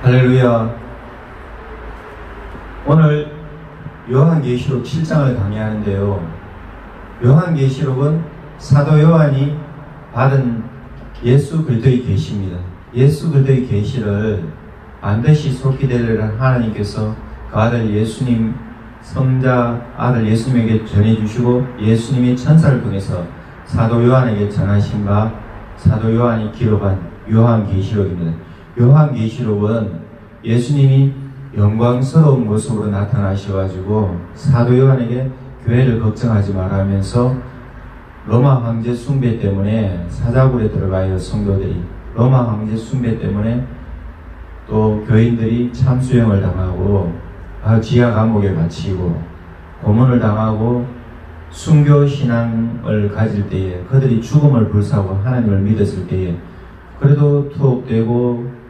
할렐루야. 오늘 요한계시록 7장을 강의하는데요. 요한계시록은 사도 요한이 받은 예수 그리스도의 계시입니다. 예수 그리스도의 계시를 반드시 속히 되리라 하나님께서 그 아들 예수님, 성자 아들 예수님에게 전해주시고 예수님이 천사를 통해서 사도 요한에게 전하신 바 사도 요한이 기록한 요한계시록입니다. 요한계시록은 예수님이 영광스러운 모습으로 나타나셔가지고 사도 요한에게 교회를 걱정하지 말아 하면서 로마 황제 숭배 때문에 사자굴에 들어가요. 성도들이 로마 황제 숭배 때문에 또 교인들이 참수형을 당하고 지하 감옥에 갇히고 고문을 당하고 순교 신앙을 가질 때에 그들이 죽음을 불사하고 하나님을 믿었을 때에 그래도 투옥되고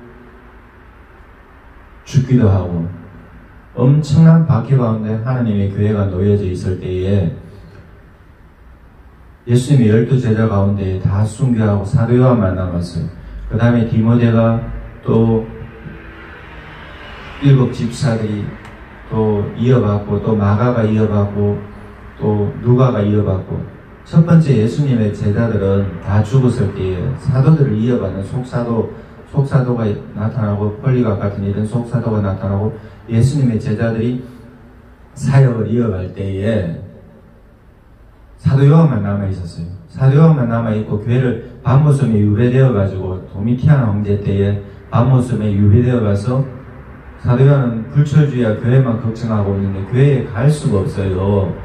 죽기도 하고 엄청난 박해 가운데 하나님의 교회가 놓여져 있을 때에 예수님의 12제자 가운데 다 순교하고 사도 요한만 남았어요. 그 다음에 디모데가 또 7 집사들이 또 이어받고 또 마가가 이어받고 또 누가가 이어받고 첫 번째 예수님의 제자들은 다 죽었을 때에 사도들을 이어받는 속사도가 나타나고 폴리갑 같은 이런 속사도가 나타나고 예수님의 제자들이 사역을 이어갈 때에 사도 요한만 남아있었어요. 사도 요한만 남아있고 교회를 밤모섬에 유배되어 가지고 도미티안 황제 때에 밤모섬에 유배되어 가서 사도 요한은 불철주의와 교회만 걱정하고 있는데 교회에 갈 수가 없어요.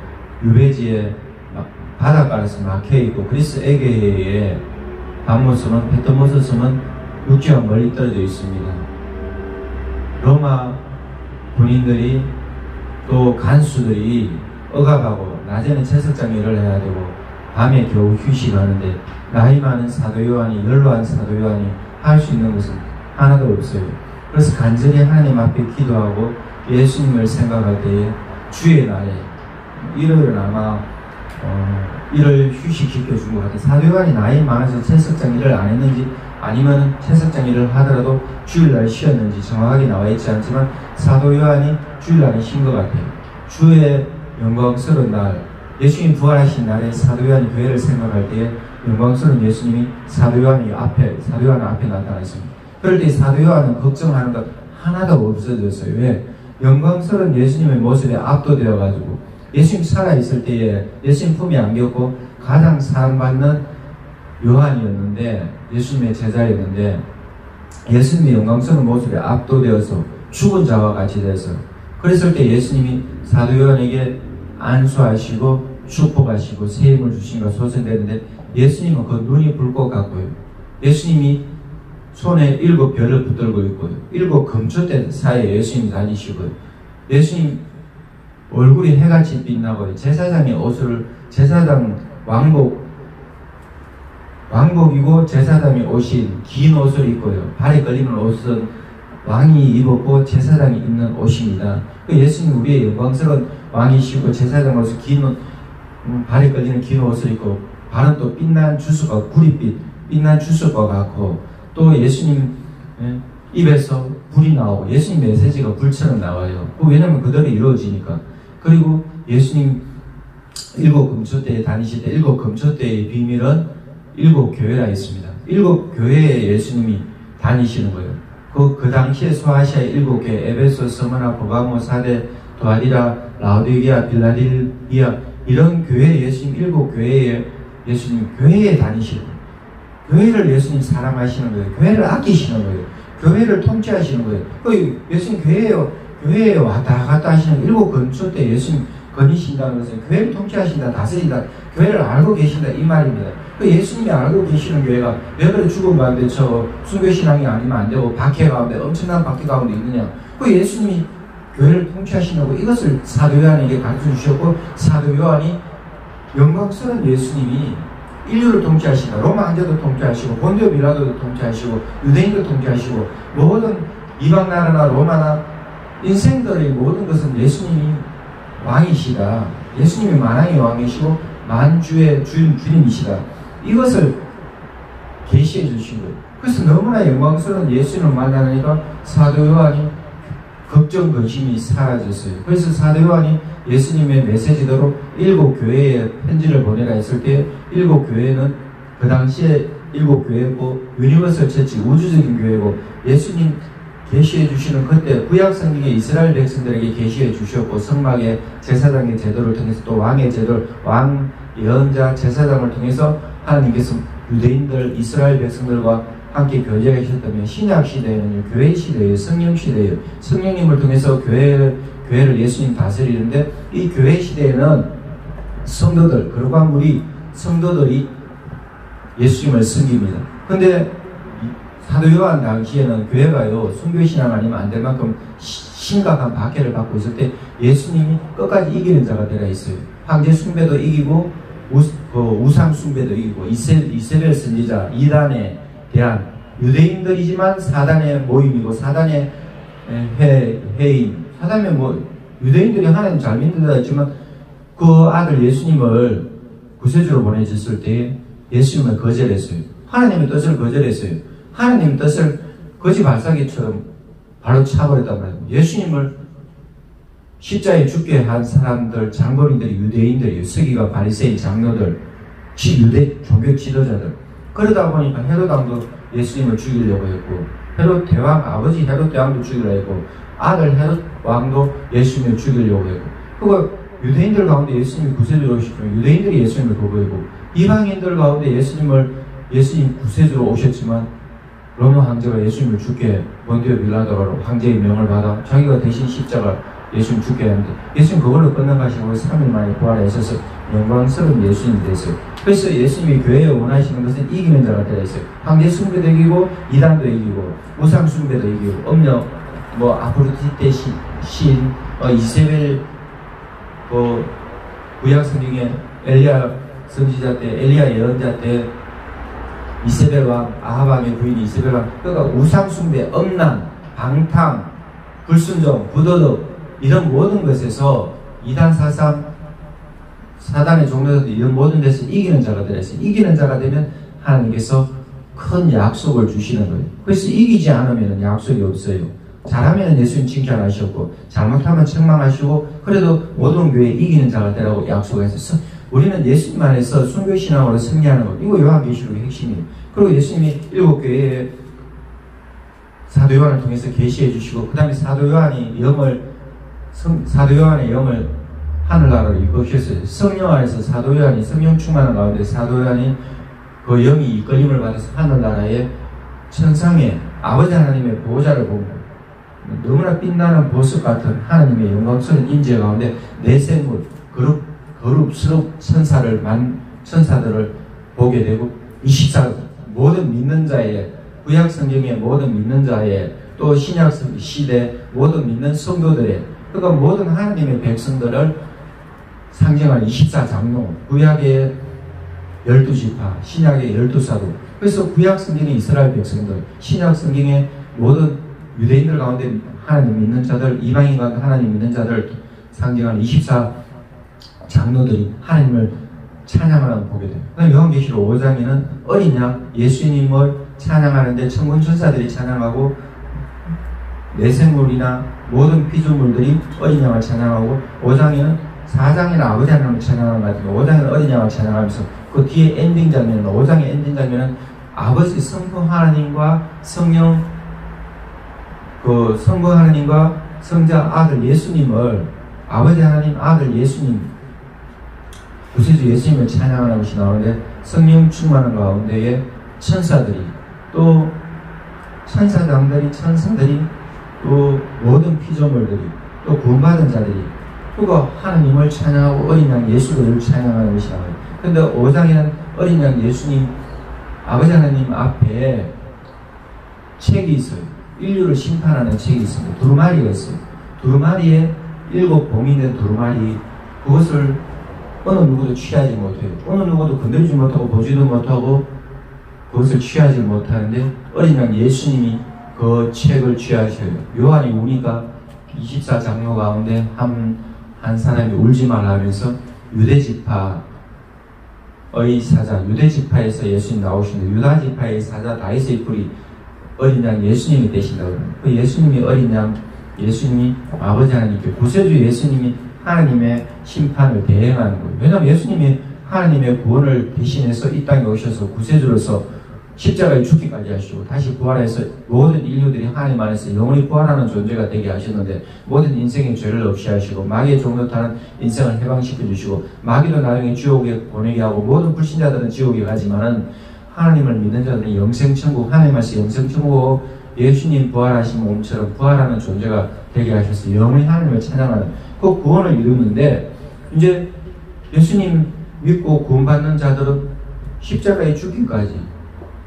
유배지에 바닷가에서 막혀있고 그리스 에게해에 밤모섬은 페토모스 섬은 육지와 멀리 떨어져 있습니다. 로마 군인들이 또 간수들이 억압하고 낮에는 채석장 일을 해야 되고 밤에 겨우 휴식하는데 나이 많은 사도 요한이 연로한 사도 요한이 할 수 있는 것은 하나도 없어요. 그래서 간절히 하나님 앞에 기도하고 예수님을 생각할 때에 주의 날에 일요일은 아마 일을 휴식시켜 준 것 같아요. 사도 요한이 나이 많아서 채석장 일을 안 했는지 아니면 채석장 일을 하더라도 주일날 쉬었는지 정확하게 나와 있지 않지만 사도 요한이 주일날에 쉰 것 같아요. 주의 영광스러운 날, 예수님 부활하신 날에 사도 요한이 교회를 생각할 때에 영광스러운 예수님이 사도 요한 앞에 나타나 있습니다. 그럴 때 사도 요한은 걱정하는 것 하나도 없어졌어요. 왜? 영광스러운 예수님의 모습에 압도되어가지고 예수님 살아있을 때에 예수님 품에 안겼고 가장 사랑받는 요한이었는데 예수님의 제자였는데 예수님의 영광스러운 모습에 압도되어서 죽은 자와 같이 돼서 그랬을 때 예수님이 사도 요한에게 안수하시고 축복하시고 세임을 주신가 소생되는데 예수님은 그 눈이 불 것 같고요. 예수님이 손에 7별을 붙들고 있고요. 7 금초대 사이에 예수님이 다니시고요. 예수님 얼굴이 해같이 빛나고요. 제사장의 옷을 제사장 왕복이고 제사장이 옷인 긴 옷을 입고요. 발에 걸리는 옷은 왕이 입었고 제사장이 입는 옷입니다. 예수님 우리의 영광스러운 왕이시고 제사장 옷을 발에 걸리는 긴 옷을 입고 발은 또 빛난 주스가 구릿빛 빛난 주스과 같고 또 예수님 입에서 불이 나오고 예수님 메시지가 불처럼 나와요. 왜냐하면 그대로 이루어지니까. 그리고 예수님 7 금초대에 다니실 때 7 금초대의 비밀은 7 교회가 있습니다. 7 교회에 예수님이 다니시는 거예요. 그 당시에 소아시아의 7 교회, 에베소, 스무나, 보가모, 사데, 도아디라, 라오디게아, 빌라델비아 이런 교회 예수님 7 교회에 예수님 교회에 다니시는 거예요. 교회를 예수님 사랑하시는 거예요. 교회를 아끼시는 거예요. 교회를 통치하시는 거예요. 예수님 교회에 왔다 갔다 하시는 7 건초 때 예수님 거니신다는 것은 교회를 통치하신다, 다스린다, 교회를 알고 계신다 이 말입니다. 예수님이 알고 계시는 교회가 왜 그래 죽음 가운데 순교신앙이 아니면 안 되고 박해 가운데 엄청난 박해 가운데 있느냐. 예수님이 교회를 통치하신다고 이것을 사도 요한에게 가르쳐 주셨고 사도 요한이 영광스러운 예수님이 인류를 통치하신다. 로마 황제도 통치하시고 본디오 빌라도도 통치하시고 유대인도 통치하시고 모든 이방 나라나 로마나 인생들의 모든 것은 예수님이 왕이시다. 예수님이 만왕의 왕이시고 만주의 주님이시다. 이것을 계시해 주신 거예요. 그래서 너무나 영광스러운 예수님을 만나니까 사도 요한이 걱정, 근심이 사라졌어요. 그래서 사도 요한이 예수님의 메시지대로 7교회에 편지를 보내라 했을 때 7교회는 그 당시에 7교회고 유니버설 처치, 우주적인 교회고 예수님 계시해 주시는 그때 구약 성경에 이스라엘 백성들에게 계시해 주셨고 성막의 제사장의 제도를 통해서 또 왕의 제도를 왕, 예언자, 제사장을 통해서 하나님께서 유대인들, 이스라엘 백성들과 함께 교제하셨다면 신약 시대에는 교회 시대예요. 성령 시대예요. 성령님을 통해서 교회를 예수님 다스리는데 이 교회 시대에는 성도들, 거룩한 무리 성도들이 예수님을 섬깁니다. 근데 사도 요한 당시에는 교회가요 순교신앙 아니면 안 될 만큼 심각한 박해를 받고 있을 때 예수님이 끝까지 이기는 자가 되라 했어요. 황제 숭배도 이기고 우상 숭배도 이기고 이세벨 선지자 이단에 대한 유대인들이지만 사단의 모임이고 사단의 회인 사단의 유대인들이 하나님 잘 믿는다 했지만 그 아들 예수님을 구세주로 보내줬을 때 예수님을 거절했어요. 하나님의 뜻을 거절했어요. 하나님의 뜻을 거지 발사기처럼 바로 차버렸단 말이에요. 예수님을 십자에 죽게 한 사람들, 장본인들이 유대인들이에요. 서기관, 바리새인, 장로들, 유대 종교 지도자들. 그러다 보니까 헤롯 왕도 예수님을 죽이려고 했고 헤롯 대왕, 아버지 헤롯 대왕도 죽이려고 했고 아들 헤롯 왕도 예수님을 죽이려고 했고 그리고 유대인들 가운데 예수님이 구세주로 오셨지만 유대인들이 예수님을 거부했고 이방인들 가운데 예수님 구세주로 오셨지만 로마 황제가 예수님을 죽게 본디오 빌라도로 황제의 명을 받아 자기가 대신 십자가 예수님 죽게 하는데 예수님 그걸로 끝나가시고 3일 만에 부활하셔서 영광스러운 예수님이 됐어요. 그래서 예수님이 교회에 원하시는 것은 이기는 자가 되어 있어요. 황제 숭배도 이기고 이단도 이기고 우상 숭배도 이기고 음녀 아프로디테 신 이세벨 구약 성경에 엘리야 선지자 때 엘리야 예언자 때 이세벨 왕 아합 왕의 부인 이세벨 왕 그러니까 우상 숭배, 음란, 방탕, 불순종, 부도덕 이런 모든 것에서 이단 사단의 종교들 이런 모든 데서 이기는 자가 되어 있어요. 이기는 자가 되면 하나님께서 큰 약속을 주시는 거예요. 그래서 이기지 않으면 약속이 없어요. 잘하면 예수님 칭찬하셨고 잘못하면 책망하시고 그래도 모든 교회에 이기는 자가 되라고 약속했어요. 우리는 예수님 안에서 순교신앙으로 승리하는 것 이거 요한계시록의 핵심이에요. 그리고 예수님이 7교회에 사도 요한을 통해서 계시해 주시고 그 다음에 사도 요한의 영을 하늘나라로 이끄셨어요. 성령 안에서 사도 요한이 성령 충만한 가운데 사도 요한이 그 영이 이끌림을 받아서 하늘나라의 천상에 아버지 하나님의 보호자를 보고 너무나 빛나는 보석 같은 하나님의 영광스러운 임재 가운데 내생물 거룩스러운 천사들을 보게 되고 24 모든 믿는 자의 구약 성경의 모든 믿는 자의 또 신약 시대 모든 믿는 성도들의 그러니까 모든 하나님의 백성들을 상징하는 24장로 구약의 12지파 신약의 12사도 그래서 구약 성경의 이스라엘 백성들 신약 성경의 모든 유대인들 가운데 하나님 믿는 자들 이방인 가운데 하나님 믿는 자들 상징하는 24장로들이 하나님을 찬양하는 보게 돼요. 요한계시록 5장에는 어린 양 예수님을 찬양하는데 천군 천사들이 찬양하고 내생물이나 모든 피조물들이 어린 양을 찬양하고 5장에는 4장에는 아버지 하나님을 찬양하는 것 같은데 5장에는 어린 양을 찬양하면서 그 뒤에 엔딩 장면은 5장의 엔딩 장면은 아버지 성부 하나님과 성령 성부 하나님과 성자 아들 예수님을 아버지 하나님 아들 예수님 구세주 예수님을 찬양하는 것이 나오는데 성령 충만한 가운데에 천사들이 또 천사장들이 천사들이 또 모든 피조물들이 또 구원받은 자들이 그거 하나님을 찬양하고 어린 양 예수를 찬양하는 것이 나와요. 근데 5장에는 어린 양 예수님 아버지 하나님 앞에 책이 있어요. 인류를 심판하는 책이 있습니다. 두루마리가 있어요. 두루마리에 7 봉인된 두루마리 그것을 어느 누구도 취하지 못해요. 어느 누구도 건드리지 못하고 보지도 못하고 그것을 취하지 못하는데 어린 양 예수님이 그 책을 취하셔요. 요한이 우니까 24장로 가운데 한 사람이 울지 말라 하면서 유대지파 사자, 유대 지파에서 예수님 나오시는데 유다 지파의 사자 다윗의 뿔이 어린 양 예수님이 되신다고 그러는 그 예수님이 어린 양, 예수님이 아버지 하나님께 구세주 예수님이 하나님의 심판을 대행하는 거예요. 왜냐하면 예수님이 하나님의 구원을 대신해서 이 땅에 오셔서 구세주로서 십자가에 죽기까지 하시고 다시 부활해서 모든 인류들이 하나님 안에서 영원히 부활하는 존재가 되게 하셨는데 모든 인생의 죄를 없이 하시고 마귀의 종로 타는 인생을 해방시켜 주시고 마귀도 나중에 지옥에 보내게 하고 모든 불신자들은 지옥에 가지만은 하나님을 믿는 자들은 영생천국, 하나님 안에서 영생천국 예수님 부활하신 몸처럼 부활하는 존재가 되게 하셔서 영원히 하나님을 찬양하는 그 구원을 이루는데 이제 예수님 믿고 구원받는 자들은 십자가에 죽기까지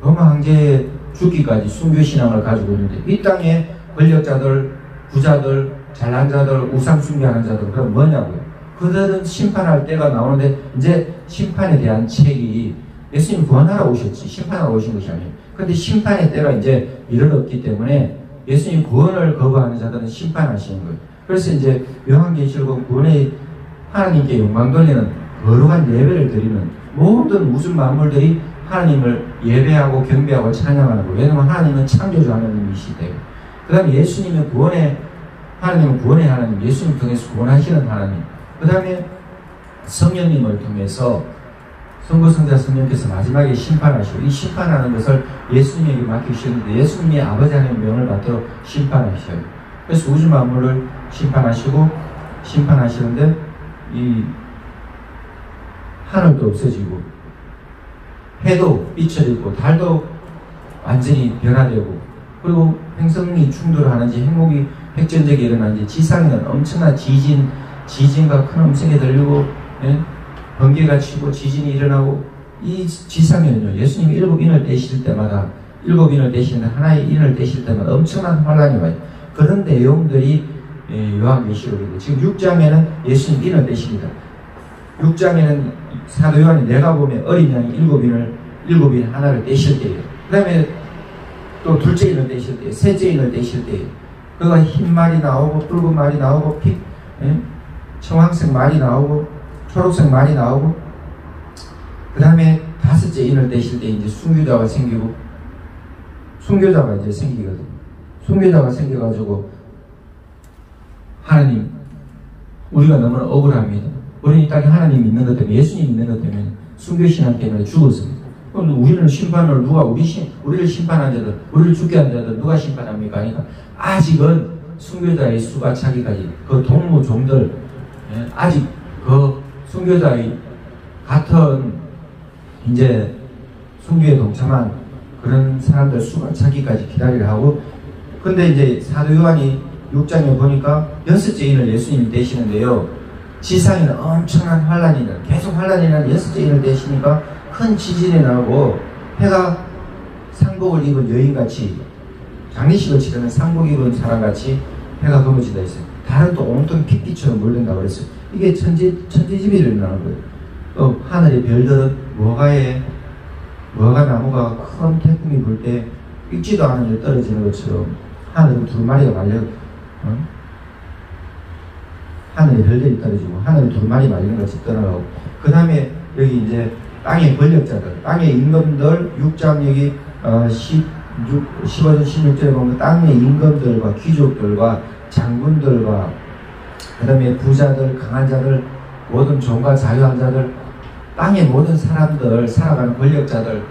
로마 황제의 죽기까지 순교신앙을 가지고 있는데 이 땅에 권력자들, 부자들, 잘난 자들, 우상 숭배하는 자들 그럼 뭐냐고요? 그들은 심판할 때가 나오는데 이제 심판에 대한 책이 예수님 구원하러 오셨지 심판하러 오신 것이 아니에요. 그런데 심판의 때가 이제 이르렀기 때문에 예수님 구원을 거부하는 자들은 심판하시는 거예요. 그래서 이제 요한계시록은 구원의 하나님께 영광 돌리는 거룩한 예배를 드리는 모든 우주 만물들이 하나님을 예배하고 경배하고 찬양하는 거예요. 왜냐하면 하나님은 창조주 하나님이시대요. 그 다음에 예수님은 하나님은 구원의 하나님, 예수님 통해서 구원하시는 하나님. 그 다음에 성령님을 통해서 선거성자 성령께서 마지막에 심판하시고 이 심판하는 것을 예수님에게 맡기시는데 예수님이 아버지 하나님의 명을 받도록 심판하셔요. 그래서 우주 만물을 심판하시는데 이 하늘도 없어지고 해도 삐쳐지고 달도 완전히 변화되고 그리고 행성이 충돌하는지 핵무기 핵전쟁이 일어나는지 지상에는 엄청난 지진과 큰 음성이 들리고 번개가 치고 지진이 일어나고 이 지상에는요 예수님이 7인을 떼실 때마다 7인을 떼시는데 하나의 인을 떼실 때마다 엄청난 환란이 와요. 그런 내용들이 요한계시록이고 지금 6장에는 예수님 인을 떼십니다. 6장에는 사도 요한이 내가 보면 어린 양이 7인 하나를 떼실 때예요. 그 다음에 또 둘째 인을 떼실 때예요. 셋째 인을 떼실 때예요. 그가 흰 말이 나오고 붉은 말이 나오고 청황색 말이 나오고 초록색 말이 나오고 그 다음에 다섯째 인을 떼실 때 이제 순교자가 생기고 순교자가 이제 생기거든요. 순교자가 생겨가지고 하나님 우리가 너무나 억울합니다. 우리는 이 땅에 하나님 믿는 것 때문에 예수님 믿는 것 때문에 순교신앙 때문에 죽었습니다. 그럼 우리는 심판을 우리를 심판한 자들 우리를 죽게 한 자들 누가 심판합니까? 그러니까 아직은 순교자의 수가 차기까지 그 동무종들 아직 그 순교자의 같은 이제 순교에 동참한 그런 사람들 수가 차기까지 기다리려 하고 근데 이제 사도 요한이 6장에 보니까 여섯째 인을 예수님이 떼시는데요. 지상에는 엄청난 환란이 나 계속 환란이 나는 여섯째 인을 떼시니까 큰 지진이 나고 해가 상복을 입은 여인같이 장례식을 치르는 상복 입은 사람같이 해가 검어진다 했어요. 달은 또 온통 핏기처럼 물든다고 그랬어요. 이게 천지지변이 일어나는 거예요. 또 하늘의 별들은 무화과 나무가 큰 태풍이 불 때 익지도 않은 데 떨어지는 것처럼 하늘은 두루마리가 말려 하늘에 별들이 떨어지고 하늘에 두루마리 말리는 것이 떠나가고 그 다음에 여기 이제 땅의 권력자들 땅의 임금들 6장 여기 15절 16절에 보면 땅의 임금들과 귀족들과 장군들과 그 다음에 부자들 강한 자들 모든 종과 자유한 자들 땅의 모든 사람들 살아가는 권력자들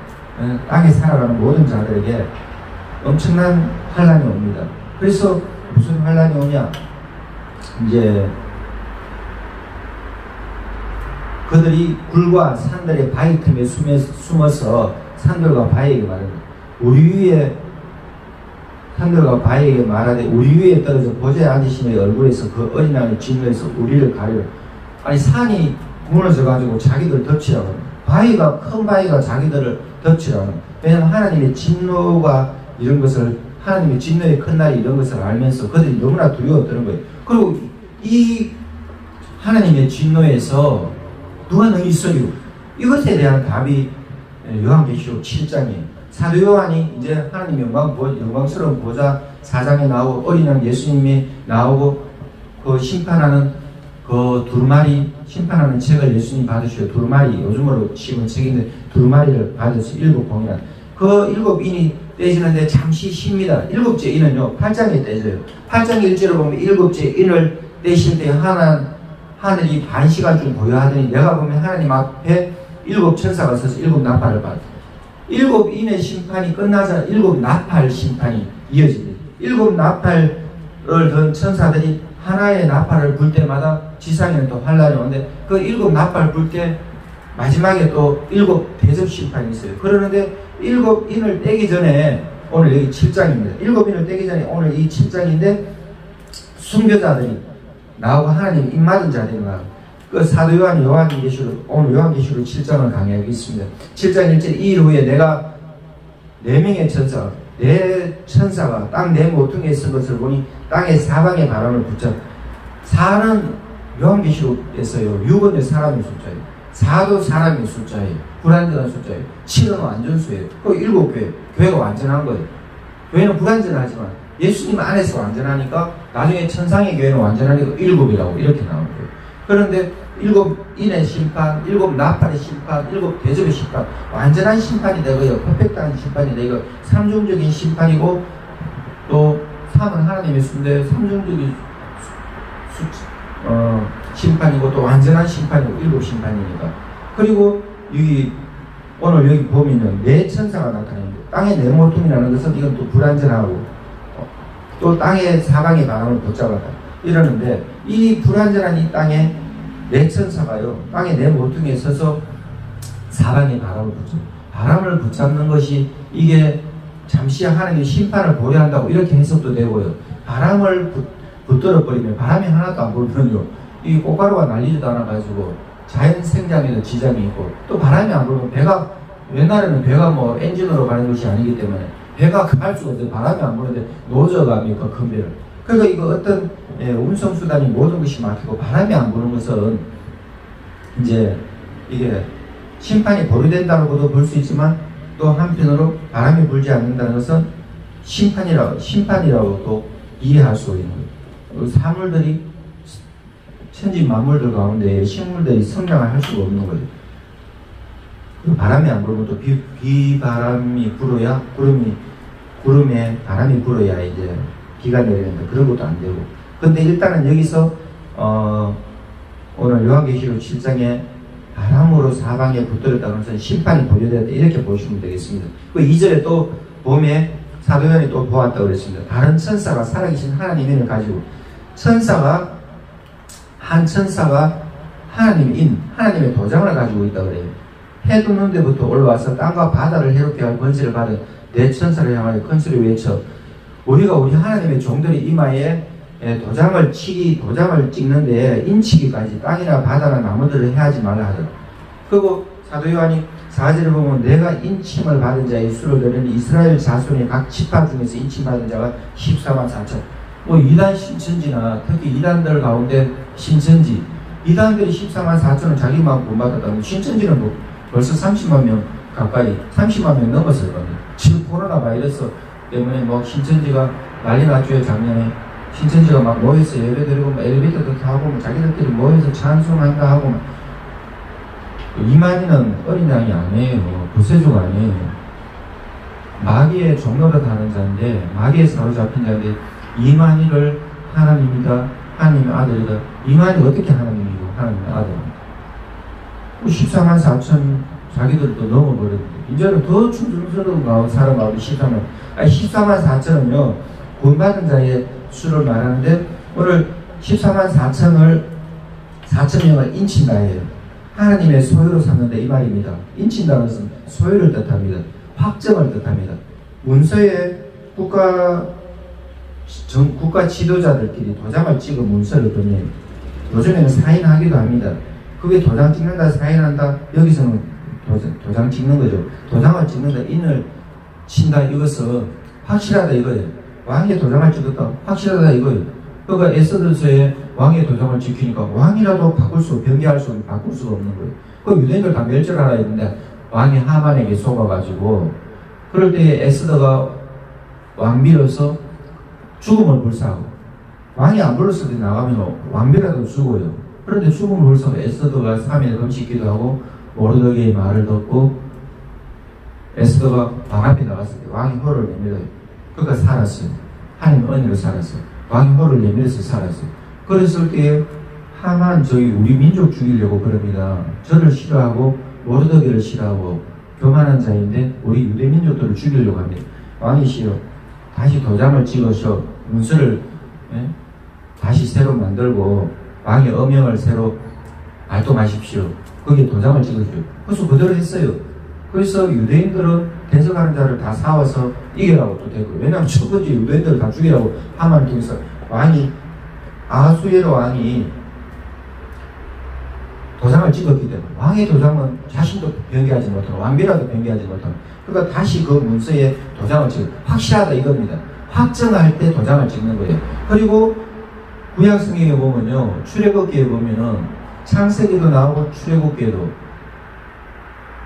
땅에 살아가는 모든 자들에게 엄청난 환란이 옵니다. 그래서 무슨 환란이 오냐 이제 그들이 굴과 산들의 바위 틈에 숨어서 산들과 바위에게 말합니다. 산들과 바위에게 말하되 우리 위에 떨어져 보좌에 앉으신 얼굴에서 그 어린 양의 진노에서 우리를 가리라. 아니 산이 무너져가지고 자기들 덮치라고 합니다. 큰 바위가 자기들을 덮치라고 합니다. 왜냐하면 하나님의 진노가 이런 것을 하나님의 진노의 큰 날이 이런 것을 알면서 그들이 너무나 두려웠던 거예요. 그리고 이 하나님의 진노에서 누가 능히 있어요? 이것에 대한 답이 요한계시록 7장이에요. 사도 요한이 이제 하나님 영광스러운 보좌 4장에 나오고 어린 양 예수님이 나오고 그 심판하는 그 두루마리 심판하는 책을 예수님 받으시고 두루마리, 요즘으로 치면 책인데 두루마리를 받으시 7봉이나 그 7인이 떼지는데 잠시 쉽니다. 7째 인은요 8장에 떼져요. 8장 1절을 보면 7째 인을 떼실 때 하늘이 반 시간쯤 고요하더니 내가 보면 하나님 앞에 7 천사가 서서 7 나팔을 받아요. 7인의 심판이 끝나자 7 나팔 심판이 이어집니다. 7 나팔을 든 천사들이 하나의 나팔을 불 때마다 지상에는 또 환란이 오는데 그 7 나팔 불 때 마지막에 또 7 대접 심판이 있어요. 그러는데 7인을 떼기 전에 오늘 여기 7장입니다. 7인을 떼기 전에 오늘 이 7장인데 순교자들이 나오고 하나님 입맞은 자들이 나오고 그 사도 요한이 요한계시록 오늘 요한계시록 7장을 강의하겠습니다. 7장 1절 이 일 후에 내가 4명의 천사 내 천사가 땅 내 모퉁이에 쓴 것을 보니 땅의 사방의 바람을 붙잡 4는 요한계시록에서요 6은 사람의 숫자예요. 4도 사람의 숫자예요. 불완전한 숫자예요. 7은 완전수예요. 그 7교회 교회가 완전한 거예요. 교회는 불완전하지만 예수님 안에서 완전하니까 나중에 천상의 교회는 완전하니까 7이라고 이렇게 나오는 거예요. 그런데 7인의 심판, 7 나팔의 심판, 7 대접의 심판, 완전한 심판이 되고요. 퍼펙트한 심판이 되고, 삼중적인 심판이고, 또 3은 하나님의 수인데, 삼중적인 심판이고, 또 완전한 심판이고, 7 심판이니까. 그리고, 오늘 여기 보면은, 네 천사가 나타납니다. 땅의 네 모퉁이라는 것은 이건 또 불완전하고, 또 땅의 사방의 바람을 붙잡았다. 이러는데 이 불완전한 이 땅에 네 천사가요 땅에 네 모퉁이에 서서 사방의 바람을 붙잡고 바람을 붙잡는 것이 이게 잠시 하나님의 심판을 보려한다고 이렇게 해석도 되고요. 바람을 붙들어 버리면 바람이 하나도 안 불면요 이 꽃가루가 날리지도 않아 가지고 자연 생장에도 지장이 있고 또 바람이 안 불면 배가 옛날에는 배가 뭐 엔진으로 가는 것이 아니기 때문에 배가 갈 수가 없어요. 바람이 안 부는데 노저갑니까 큰 배를. 그러니까 이거 어떤 운송수단이 모든 것이 막히고 바람이 안 부는 것은 이제 이게 심판이 보류된다고도 볼 수 있지만 또 한편으로 바람이 불지 않는다는 것은 심판이라고 또 이해할 수 있는 거예요. 사물들이 천지 만물들 가운데 식물들이 성장을 할 수가 없는 거예요. 바람이 안 불면 또 비바람이 불어야 구름에 바람이 불어야 이제 비가 내리는데 그런 것도 안 되고. 근데 일단은 여기서 오늘 요한계시록 7장에 바람으로 사방에 붙들었다는 것은 심판이 보여되었다 이렇게 보시면 되겠습니다. 그 2절에 또 봄에 사도 요한이 또 보았다고 그랬습니다. 다른 천사가 살아계신 하나님의 인을 가지고 한 천사가 하나님의 도장을 가지고 있다고 그래요. 해 돋는 데부터 올라와서 땅과 바다를 해롭게 할 권세를 받은 내 천사를 향하여 큰 소리로 외쳐 우리가 우리 하나님의 종들이 이마에 도장을 찍는데 인치기까지 땅이나 바다나 나무들을 해하지 말라 하더라. 그리고 사도 요한이 4절을 보면 내가 인침을 받은 자의 수를 들으니 이스라엘 자손의 각 지파 중에서 인침받은 자가 14만 4천. 뭐 이단 신천지나 특히 이단들 가운데 신천지 이단들이 14만 4천은 자기만 구원받았다면 신천지는 뭐 벌써 30만 명 가까이 30만 명 넘었을 겁니다. 지금 코로나 바이러스 때문에 뭐 신천지가 난리 났죠. 작년에 신천지가 막 모여서 예배 드리고 막 엘리베이터도 타고 자기들끼리 모여서 찬송한다 하고 2만이는 어린 양이 아니에요. 구세주가 아니에요. 마귀의 종노릇 하는 자인데 마귀에 사로잡힌 자인데 이만희를 하나님이다 하나님의 아들이다. 이만희 어떻게 하나님이고 하나님의 아들입니다. 14만 4천 자기들도 넘어버렸는데 이제는 더 충성스러운 사람 가운데 14만 4천은요 구원받은 자의 수를 말하는데 오늘 14만 4천 명을 인친다 해요. 하나님의 소유로 삼는다 이 말입니다. 인친다는 것은 소유를 뜻합니다. 확정을 뜻합니다. 문서에 국가 지도자들끼리 도장을 찍어 문서를 보내요. 요즘에는 사인하기도 합니다. 그게 도장 찍는다 사인한다 여기서는 도장 찍는 거죠. 도장을 찍는다 인을 친다 이것은 확실하다 이거예요. 왕의 도장을 찍었다 확실하다 이거예요. 그러니까 에스더서에 왕의 도장을 지키니까 왕이라도 변개할 수 없는 바꿀 수가 없는 거예요. 그 유대인들 다 멸절하라 했는데 왕이 하만에게 속아가지고 그럴 때 에스더가 왕비로서 죽음을 불사하고 왕이 안 불렀을 때 나가면 왕비라도 죽어요. 그런데 죽음을 벌써 에스더가 3일 금식 기도하고 모르드게의 말을 듣고 에스더가 왕 앞에 나갔을 때 왕이 혀를 내밀어요. 그러니까 살았어요. 하나님 은혜로 살았어요. 왕이 혀를 내밀어서 살았어요. 그랬을 때에 하만 저희 우리 민족 죽이려고 그럽니다. 저를 싫어하고 모르드게를 싫어하고 교만한 자인데 우리 유대 민족들을 죽이려고 합니다. 왕이시여 다시 도장을 찍어서 문서를 다시 새로 만들고 왕의 어명을 새로 발동하십시오. 거기에 도장을 찍으십시오. 그래서 그대로 했어요. 그래서 유대인들은 대적하는 자를 다 사와서 이겨라고 또 되고, 왜냐하면 첫 번째 유대인들을 다 죽이라고 하만을 통해서 왕이 아하수에로 왕이 도장을 찍었기 때문에 왕의 도장은 자신도 변개하지 못하고 왕비라도 변개하지 못하고, 그러니까 다시 그 문서에 도장을 찍어 확실하다 이겁니다. 확정할 때 도장을 찍는 거예요. 그리고 구약 성경에 보면요, 출애굽기에 보면은 창세기도 나오고 출애굽기에도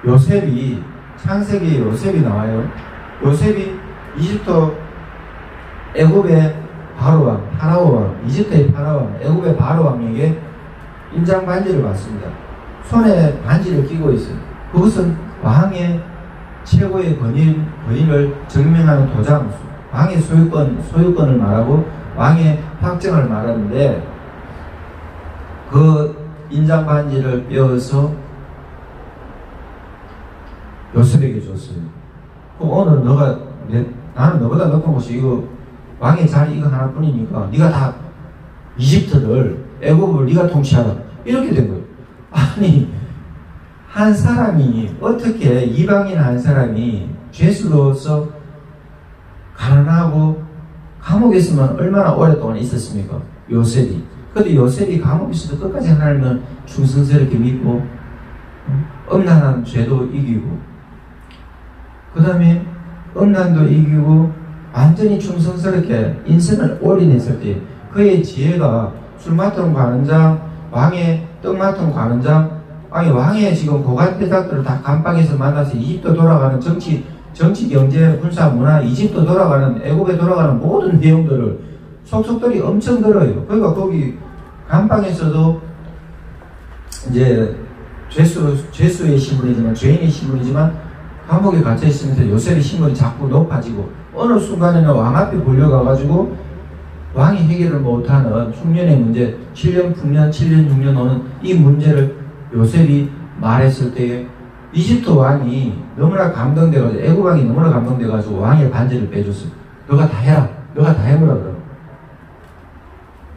요셉이, 창세기에 요셉이 나와요. 요셉이 이집트 애굽의 바로왕, 파라오왕, 이집트의 파라오왕, 애굽의 바로왕에게 인장 반지를 받습니다. 손에 반지를 끼고 있어요. 그것은 왕의 최고의 권위를 증명하는 도장, 왕의 소유권을 말하고 왕의 확정을 말하는데, 그 인장 반지를 빼어서 요셉에게 줬어요. 그럼 오늘 나는 너보다 높은 곳이 이거 왕의 자리 이거 하나뿐이니까 네가 다 이집트를, 애굽을 네가 통치하라, 이렇게 된 거예요. 아니, 한 사람이 어떻게, 이방인 한 사람이 죄수로서 가난하고 감옥에 있으면 얼마나 오랫동안 있었습니까? 요셉이. 근데 요셉이 감옥에 있어도 끝까지 하나님은 충성스럽게 믿고 음란한 죄도 이기고, 그 다음에 음란도 이기고 완전히 충성스럽게 인생을 올인했을 때 그의 지혜가 술 맡은 관원장, 왕의 떡 맡은 관원장, 왕의 지금 고관대작들을 다 감방에서 만나서 이집트 돌아가는 정치, 경제, 군사, 문화, 이집트 돌아가는, 애굽에 돌아가는 모든 내용들을 속속들이 엄청 들어요. 그러니까 거기 감방에서도 이제 죄수의 신분이지만, 죄인의 신분이지만 감옥에 갇혀 있으면서 요셉의 신분이 자꾸 높아지고, 어느 순간에는 왕 앞에 불려가가지고 왕이 해결을 못하는 흉년의 문제, 7년 풍년, 7년 6년 오는 이 문제를 요셉이 말했을 때에 이집트 왕이 너무나 감동돼가지고, 애굽 왕이 너무나 감동돼가지고 왕의 반지를 빼줬어요. 너가 다 해라. 너가 다 해보라 그러.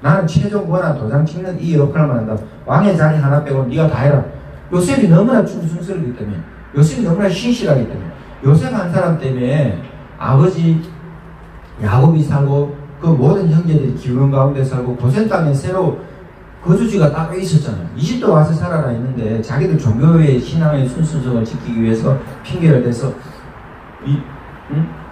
나는 최종 권한 도장 찍는 이 역할만 한다. 왕의 자리 하나 빼고 네가 다 해라. 요셉이 너무나 충성스럽기 때문에, 요셉이 너무나 신실하기 때문에, 요셉 한 사람 때문에 아버지 야곱이 살고 그 모든 형제들이 기근 가운데 살고 고센 땅에 새로 거주지가 따로 있었잖아요. 이집트 와서 살아라 했는데 자기들 종교의 신앙의 순수성을 지키기 위해서 핑계를 대서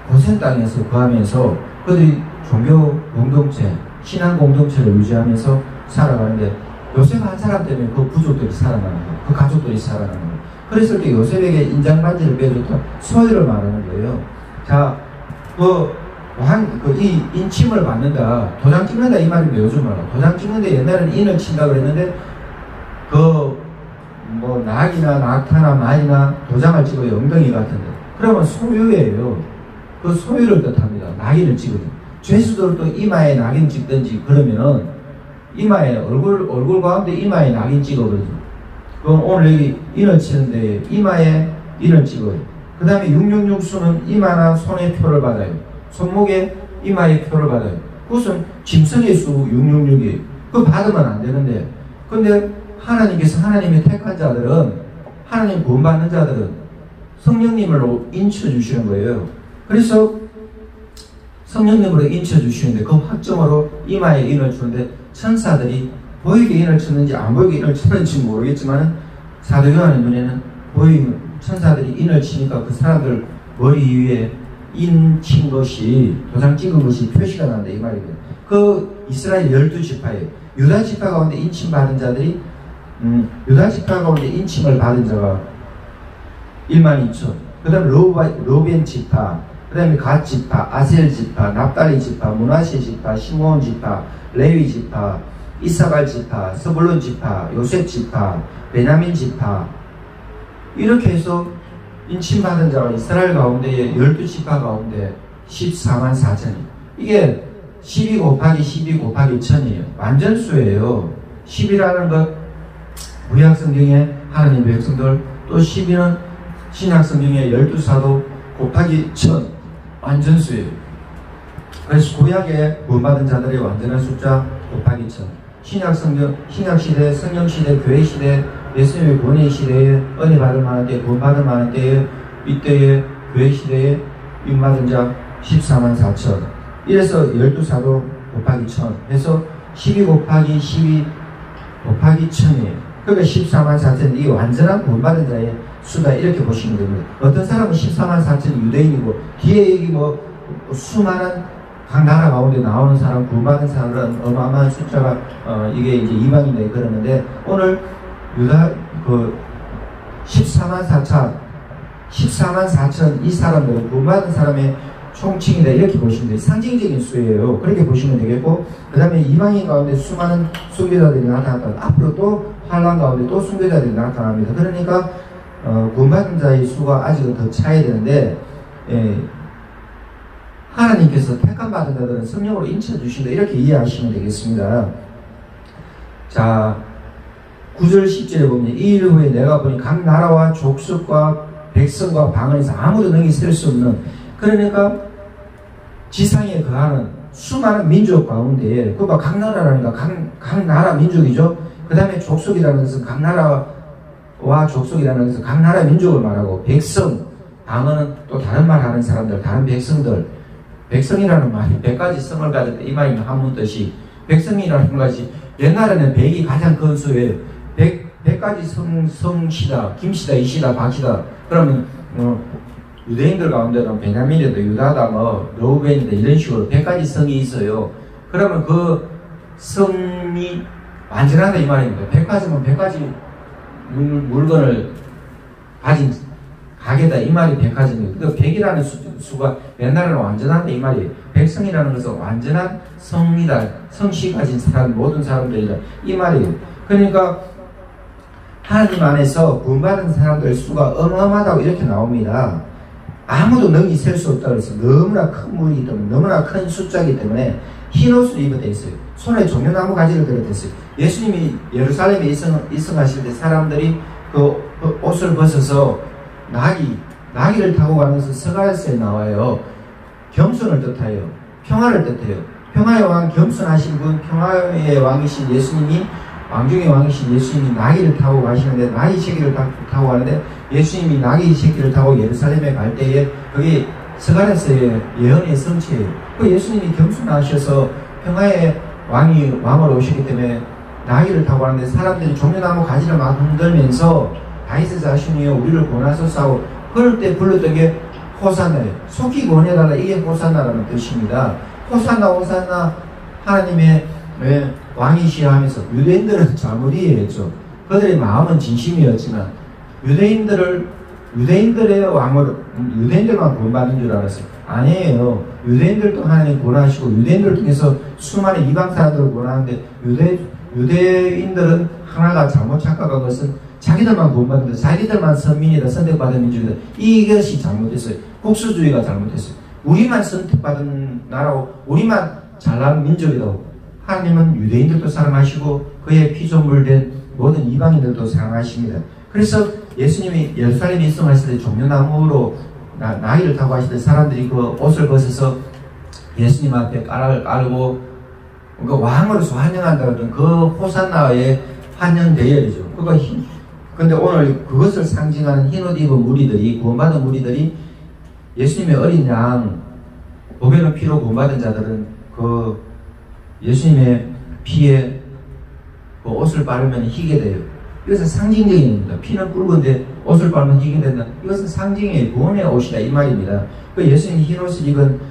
고센 땅에서 구하면서 그들이 종교 공동체, 신앙 공동체를 유지하면서 살아가는데, 요셉 한 사람 때문에 그 부족들이 살아나는 거예요. 그 가족들이 살아나는 거예요. 그랬을 때 요셉에게 인장 반지를 빼줬던 소유를 말하는 거예요. 자, 이 인침을 받는다, 도장 찍는다 이 말인데, 요즘 말로 도장 찍는데 옛날에는 인을 친다 그랬는데, 낙이나 낙타나 말이나 도장을 찍어요. 엉덩이 같은데. 그러면 소유예요. 그 소유를 뜻합니다. 낙인을 찍으면. 죄수들도 이마에 낙인 찍든지 그러면은 이마에 얼굴 가운데 이마에 낙인 찍어버리죠. 그럼 오늘 여기 인을 치는데 이마에 인을 찍어요. 그 다음에 666수는 이마나 손에 표를 받아요. 손목에 이마에 표를 받아요. 그것은 짐승의 수 666이에요. 그거 받으면 안 되는데, 근데 하나님께서, 하나님의 택한 자들은, 하나님 구원받는 자들은 성령님으로 인쳐주시는 거예요. 그래서 성령님으로 인쳐주시는데 그 확정으로 이마에 인을 주는데, 천사들이 보이게 인을 쳤는지 안 보이게 인을 쳤는지 모르겠지만 사도 요한의 눈에는 보이는, 천사들이 인을 치니까 그 사람들 머리 위에 인 친 것이, 도장 찍은 것이 표시가 난다 이 말이거든요. 그 이스라엘 12지파에 유다 지파 가운데 인침 받은 자들이, 유다 지파 가운데 인침을 받은 자가 12,000. 그 다음에 로벤 지파, 그 다음에 갓 지파, 아셀 지파, 납달리 지파, 므낫세 지파, 시므온 지파, 레위 지파, 이사갈 지파, 스불론 지파, 요셉 지파, 베냐민 지파, 이렇게 해서 인침받은 자가 이스라엘 가운데 12지파 가운데 14만 4천이. 이게 12 곱하기 12 곱하기 1000이에요. 완전수예요. 10이라는 것, 구약성경에 하나님의 백성들, 또 12는 신약성경에 12사도 곱하기 1000, 완전수예요. 그래서 구약에 구원받은 자들의 완전한 숫자 곱하기 1000. 신약성경, 신약시대, 성령시대, 교회시대, 예수님의 구원의 시대에 은혜 받을 만한 때, 구원받을 만한 때에, 이때에 교회시대에 임받은 자 14만 4천. 이래서 12사도 곱하기 1000 해서 12 곱하기 12 곱하기 1000이에요. 그러니까 14만 4천, 이 완전한 구원받은 자의 수다, 이렇게 보시면 됩니다. 어떤 사람은 14만 4천이 유대인이고, 뒤에 여기 뭐 수많은 각 나라 가운데 나오는 사람, 구원받은 사람은 어마어마한 숫자가 이게 이제 이방인에 그러는데, 오늘 유다 14만 4천 이 사람들은 구원받은 사람의 총칭이다, 이렇게 보시면 돼요. 상징적인 수예요. 그렇게 보시면 되겠고, 그 다음에 이방인 가운데 수많은 순교자들이 나타났다. 앞으로 또 환란 가운데 또 순교자들이 나타납니다. 그러니까 구원받은 자의 수가 아직은 더 차야 되는데, 하나님께서 택함받은 자들은 성령으로 인쳐주신다, 이렇게 이해하시면 되겠습니다. 자, 9절 10절에 보면, 이 일 후에 내가 보니 각 나라와 족속과 백성과 방언에서 아무도 능히 셀 수 없는, 그러니까 지상에 거하는 수많은 민족 가운데에, 그러니까 각 나라라니까 각 나라 민족이죠. 그 다음에 족속이라는 것은 각 나라와 족속이라는 것은 각 나라 민족을 말하고, 백성, 방언은 또 다른 말 하는 사람들, 다른 백성들. 백성이라는 말이 100가지 성을 가졌다, 이 말이 한문 뜻이. 백성이라는 것이 옛날에는 100이 가장 큰 수에 100가지 성시다, 김시다, 이시다, 박시다. 그러면 유대인들 가운데는 베냐민이다, 유다다, 르우벤이다, 이런 식으로 100가지 성이 있어요. 그러면 그 성이 완전하다, 이 말입니다. 100가지면 100가지 물건을 가진 가게다, 이 말이 100가지입니다. 그 100이라는 수가 옛날에는 완전하다, 이 말이에요. 백성이라는 것은 완전한 성이다, 성씨 가진 사람, 모든 사람들이다, 이 말이에요. 그러니까 하나님 안에서 구원받은 사람들 수가 어마어마하다고 이렇게 나옵니다. 아무도 능히 셀 수 없다고 해서 너무나 큰 무리이기 때문에, 너무나 큰 숫자이기 때문에 흰 옷을 입었다 했어요. 손에 종려나무 가지를 들었다 했어요. 예수님이 예루살렘에 입성하실 때 사람들이 그 옷을 벗어서 나귀를 타고 가면서 스가랴서에 나와요. 겸손을 뜻하여, 평화를 뜻해요. 평화의 왕, 겸손하신 분, 평화의 왕이신 예수님이, 왕중의 왕이신 예수님이 나귀를 타고 가시는데, 나귀 새끼를 타고 가는데, 예수님이 나귀 새끼를 타고 예루살렘에 갈 때에 거기 스가랴서의 예언의 성취예요. 그 예수님이 겸손하셔서 평화의 왕으로 오시기 때문에 나귀를 타고 가는데, 사람들이 종려나무 가지를 막 흔들면서 다윗의 자손이여 우리를 구원하소서 하고 그럴 때 불렀던 게 호산나예요. 속히 구원해달라, 이게 호산나라는 뜻입니다. 호산나 호산나, 하나님의 왕이시여 하면서, 유대인들은 잘못 이해했죠. 그들의 마음은 진심이었지만 유대인들의 왕으로, 유대인들만 구원받는 줄 알았어요. 아니에요. 유대인들도 하나님 구원하시고 유대인들을 통해서 수많은 이방 사람들을 구원하는데, 유대인들은 하나가 잘못 착각한 것은 자기들만 구원받는다, 자기들만 선민이다, 선택받은 민족이다, 이것이 잘못됐어요. 국수주의가 잘못됐어요. 우리만 선택받은 나라고, 우리만 잘난 민족이라고. 하나님은 유대인들도 사랑하시고 그의 피조물된 모든 이방인들도 사랑하십니다. 그래서 예수님이 예루살렘에 입성하실 때 종려나무로 나귀를 타고 하실 때 사람들이 그 옷을 벗어서 예수님 앞에 깔고 그 왕으로서 환영한다는 그 호산나의 환영 대열이죠. 근데 오늘 그것을 상징하는 흰옷 입은 무리들이, 구원받은 무리들이 예수님의 어린 양, 보배는 피로 구원받은 자들은 그 예수님의 피에 그 옷을 바르면 희게 돼요. 이것은 상징적인 겁니다. 피는 붉은데 옷을 바르면 희게 된다. 이것은 상징의 구원의 옷이다, 이 말입니다. 그 예수님이 흰 옷을 입은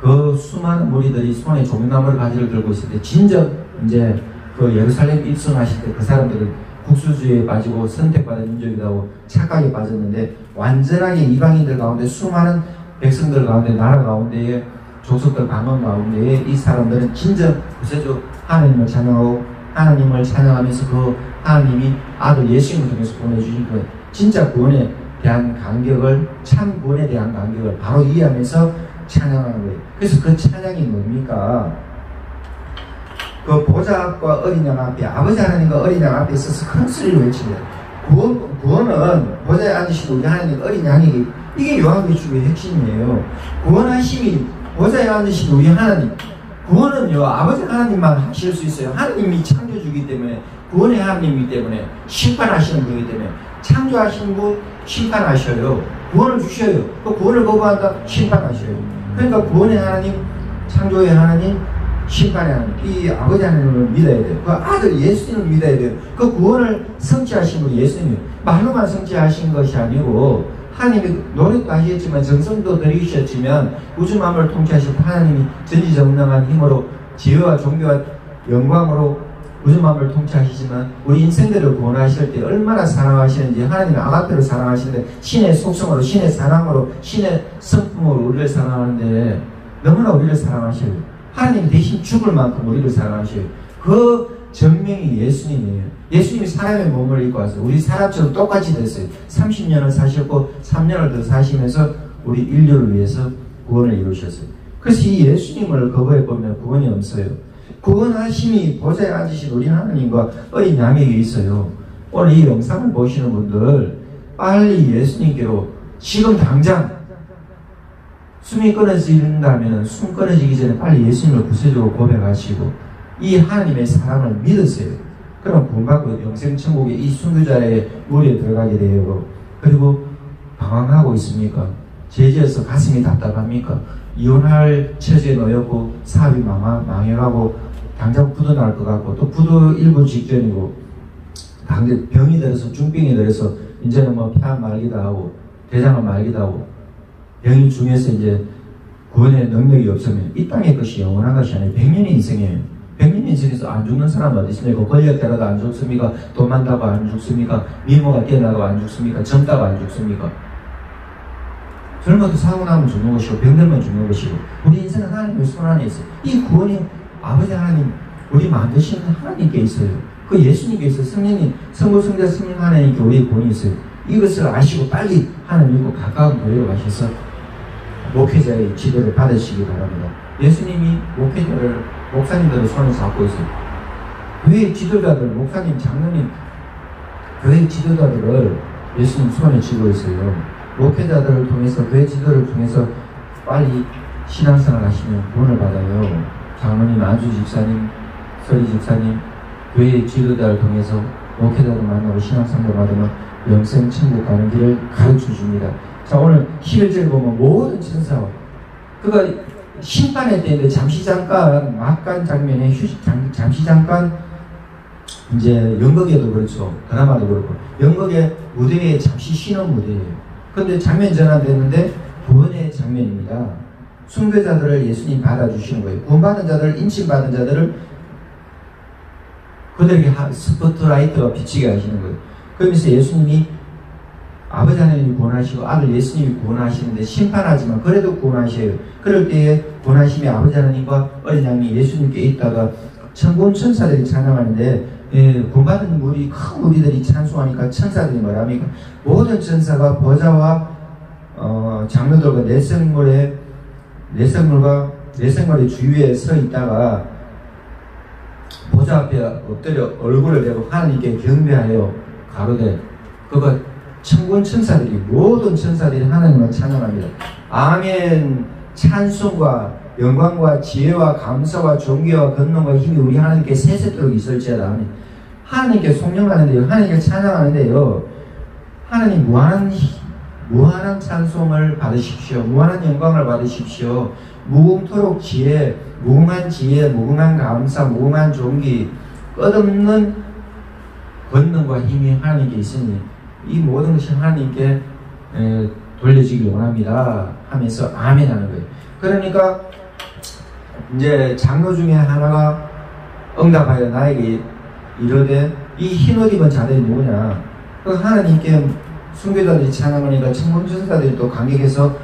그 수많은 무리들이 손에 종려나무 가지를 들고 있을 때, 진정 이제 그 예루살렘 입성하실 때 그 사람들은 국수주의에 빠지고 선택받은 민족이라고 착각에 빠졌는데, 완전하게 이방인들 가운데, 수많은 백성들 가운데, 나라 가운데에, 족속들 방언 가운데에 이 사람들은 진정 구세주 하나님을 찬양하고 하나님을 찬양하면서 그 하나님이 아들 예수님을 통해서 보내주신 그 진짜 구원에 대한 간격을, 참 구원에 대한 간격을 바로 이해하면서 찬양하는 거예요. 그래서 그 찬양이 뭡니까? 그 보좌 앞과 어린 양 앞에, 아버지 하나님과 어린 양 앞에 있어서 큰 소리를 외칩니다. 구원은 보좌에 앉으신 우리 하나님 어린 양이, 이게 요한계시록의 핵심이에요. 구원하심이 보좌에 앉으신 우리 하나님. 구원은요, 아버지 하나님만 하실 수 있어요. 하나님이 창조주기 때문에, 구원의 하나님이기 때문에, 심판하시는 분이기 때문에, 창조하신 분 심판하셔요. 구원을 주셔요. 그 구원을 거부한다, 심판하셔요. 그러니까 구원의 하나님, 창조의 하나님, 심판의 하나님, 이 아버지 하나님을 믿어야 돼요. 그 아들 예수님을 믿어야 돼요. 그 구원을 성취하신 분이 예수님이에요. 말로만 성취하신 것이 아니고, 하나님이 노력도 하셨지만, 정성도 들이셨지만, 우주 만물을 통치하신 하나님이 전지전능한 힘으로, 지혜와 종교와 영광으로 우주 만물을 통치하시지만, 우리 인생들을 구원하실 때 얼마나 사랑하시는지, 하나님은 아가페로 사랑하시는데, 신의 속성으로, 신의 사랑으로, 신의 성품으로 우리를 사랑하는데, 너무나 우리를 사랑하셔요. 하나님 대신 죽을 만큼 우리를 사랑하셔요. 그 정명이 예수님이에요. 예수님이 사람의 몸을 입고 와서 우리 사람처럼 똑같이 됐어요. 30년을 사셨고 3년을 더 사시면서 우리 인류를 위해서 구원을 이루셨어요. 그래서 이 예수님을 거부해보면 구원이 없어요. 구원하심이 보좌에 앉으신 우리 하나님과 어린 양에게 있어요. 오늘 이 영상을 보시는 분들 빨리 예수님께로 지금 당장 숨이 끊어진다면 숨 끊어지기 전에 빨리 예수님을 구세주로 고백하시고 이 하나님의 사랑을 믿으세요. 그럼 구원받고 영생천국의 이 순교자의 무리에 들어가게 돼요. 그리고 방황하고 있습니까? 죄지어서 가슴이 답답합니까? 이혼할 처지에 놓였고 사업이 망해가고 당장 부도날 것 같고 또 부도 일부 직전이고 당장 병이 들어서 중병이 들어서 이제는 뭐 폐암 말기도 하고 대장암 말기도 하고 병이 중에서 이제 구원의 능력이 없으면 이 땅의 것이 영원한 것이 아니에요. 100년의 인생이에요. 100년 인생에서 안 죽는 사람 어디 있습니까? 권력 때라도 안 죽습니까? 돈 많다고 안 죽습니까? 미모가 뛰어나고 안 죽습니까? 젊다고 안 죽습니까? 젊어도 사고 나면 죽는 것이고 병들면 죽는 것이고 우리 인생은 하나님의 손 안에 있어요. 이 구원이 아버지 하나님, 우리 만드시는 하나님께 있어요. 그 예수님께 있어요. 성령님, 성부, 성자, 성령 하나님께 우리의 구원이 있어요. 이것을 아시고 빨리 하나님 믿고 가까운 교회로 가셔서 목회자의 지도를 받으시기 바랍니다. 예수님이 목사님들을 손을 잡고 있어요. 교회 지도자들, 목사님, 장로님, 교회 지도자들을 예수님 손에 쥐고 있어요. 목회자들을 통해서, 교회 지도를 통해서 빨리 신앙생활 하시면 구원을 받아요. 장로님, 안수 집사님, 서리 집사님, 교회 지도자를 통해서 목회자를 만나고 신앙생활 받으면 영생 천국 가는 길을 가르쳐 줍니다. 자, 오늘 11절 보면 모든 천사와 그가 심판의 때인데 잠시 잠깐 막간 장면에 잠시 잠깐 이제 연극에도 그렇죠. 드라마도 그렇고 연극의 무대에 잠시 쉬는 무대예요. 그런데 장면 전환됐는데 구원의 장면입니다. 순교자들을 예수님 받아주시는 거예요. 구원받은 자들, 인침받은 자들을 그들에게 스포트라이트가 비치게 하시는 거예요. 그러면서 예수님이 아버지 하나님이 구원하시고 아들 예수님이 구원하시는데 심판하지만 그래도 구원하셔요. 그럴 때에 구원하심이 아버지 하나님과 어린 양이 예수님께 있다가 천군 천사들이 찬양하는데 구원받은 무리, 큰 무리들이 찬송하니까 천사들이 뭐랍니까? 모든 천사가 보좌와 장로들과 내생물의 주위에 서 있다가 보좌 앞에 엎드려 얼굴을 대고 하나님께 경배하여 가로되 그가 천군 천사들이 모든 천사들이 하나님을 찬양합니다. 아멘. 찬송과 영광과 지혜와 감사와 존귀와 권능과 힘이 우리 하나님께 세세토록 있을지어다. 아멘. 하나님께 송영하는데요. 하나님께 찬양하는데요. 하나님 무한한 찬송을 받으십시오. 무한한 영광을 받으십시오. 무궁토록 지혜, 무궁한 감사, 무궁한 존귀, 끝없는 권능과 힘이 하나님께 있으니 이 모든 것이 하나님께 돌려지길 원합니다 하면서 아멘 하는 거예요. 그러니까 이제 장로 중에 하나가 응답하여 나에게 이르되 이 흰옷 입은 자들이 누구냐? 그 하나님께 순교자들이 찬양하니까 천군천사들이 또 감격해서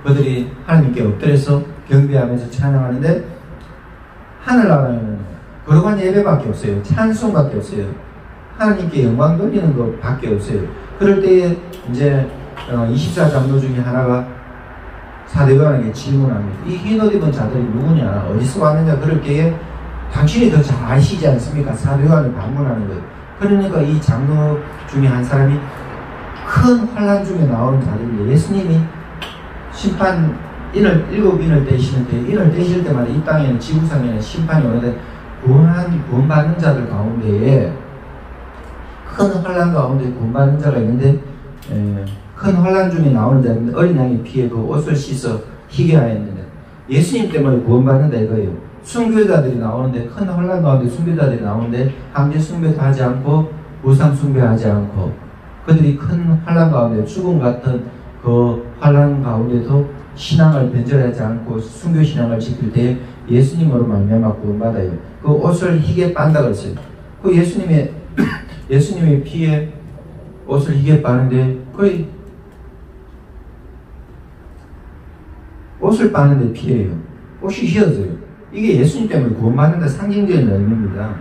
그들이 하나님께 엎드려서 경배하면서 찬양하는데 하늘나라에는 거룩한 예배밖에 없어요. 찬송밖에 없어요. 하나님께 영광 돌리는 것밖에 없어요. 그럴 때에 이제 24장로 중에 하나가 사도요한에게 질문합니다. 이 흰 옷 입은 자들이 누구냐? 어디서 왔느냐? 그럴 때에 당신이 더 잘 아시지 않습니까? 사도요한을 방문하는 거예요. 그러니까 이 장로 중에 한 사람이 큰 환란 중에 나오는 자들인데 예수님이 심판 일곱 인을 떼시는데 인을 떼실 때마다 이 땅에는 지구상에는 심판이 오는데 구원받는 자들 가운데에 큰 환란 가운데 구원받는 자가 있는데 큰 환란 중에 나오는 자인데 어린 양의 피에 그 옷을 씻어 희게 하였는데 예수님 때문에 구원받는다 이거예요. 순교자들이 나오는데 큰 환란 가운데 순교자들이 나오는데 황제 숭배도 하지 않고 우상 숭배하지 않고 그들이 큰 환란 가운데 죽음 같은 그 환란 가운데도 신앙을 변절하지 않고 순교 신앙을 지킬 때 예수님으로 말미암아 구원받아요. 그 옷을 희게 빤다 그랬어요. 그 예수님의 피에 옷을 희게 빠는데 거의 옷을 빠는데 피해요. 옷이 휘어져요. 이게 예수님 때문에 구원받는다 상징적인 의미입니다.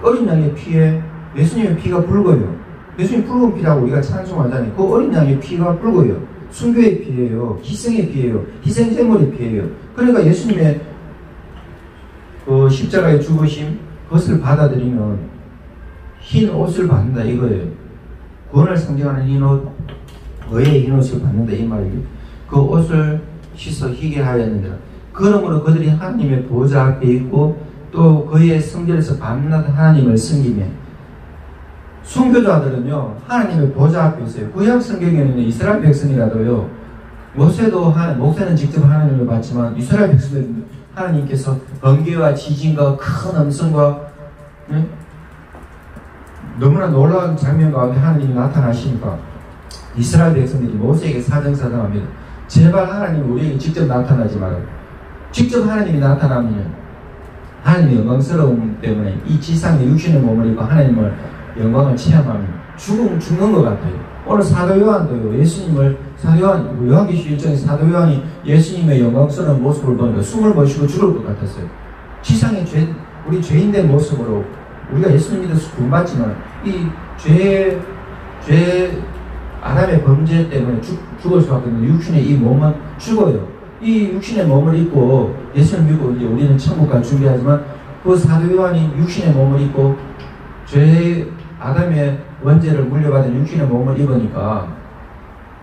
어린 양의 피에 예수님의 피가 붉어요. 예수님 붉은 피라고 우리가 찬송하잖아요. 그 어린 양의 피가 붉어요. 순교의 피예요. 희생의 피예요. 희생제물의 피예요. 그러니까 예수님의 그 십자가의 죽으심 그것을 받아들이면 흰 옷을 받는다 이거예요. 구원을 상징하는 흰 옷, 의의 흰 옷을 받는다 이 말이에요. 그 옷을 씻어 희게 하였는데 그러므로 그들이 하나님의 보좌 앞에 있고 또 그의 성전에서 밤낮 하나님을 섬기며 순교자들은요 하나님의 보좌 앞에 있어요. 구약 성경에는 이스라엘 백성이라도요 모세는 직접 하나님을 봤지만 이스라엘 백성들은 하나님께서 번개와 지진과 큰 음성과 너무나 놀라운 장면 가운데 하나님이 나타나시니까 이스라엘 백성들이 모세에게 사정사정합니다. 제발 하나님 우리에게 직접 나타나지 말아요. 직접 하나님이 나타나면 하나님의 영광스러움 때문에 이 지상의 육신의 몸을 입고 하나님을 영광을 체험하면 죽는 것 같아요. 오늘 사도 요한도요 요한계시 1장에 사도 요한이 예수님의 영광스러운 모습을 보니까 숨을 못 쉬고 죽을 것 같았어요. 지상의 우리 죄인된 모습으로 우리가 예수님 믿어서 구원받지만 이 아담의 범죄 때문에 죽을 수밖에 없는 육신의 이 몸은 죽어요. 이 육신의 몸을 입고 예수를 믿고 이제 우리는 천국 갈 준비하지만 그 사도 요한이 육신의 몸을 입고 아담의 원죄를 물려받은 육신의 몸을 입으니까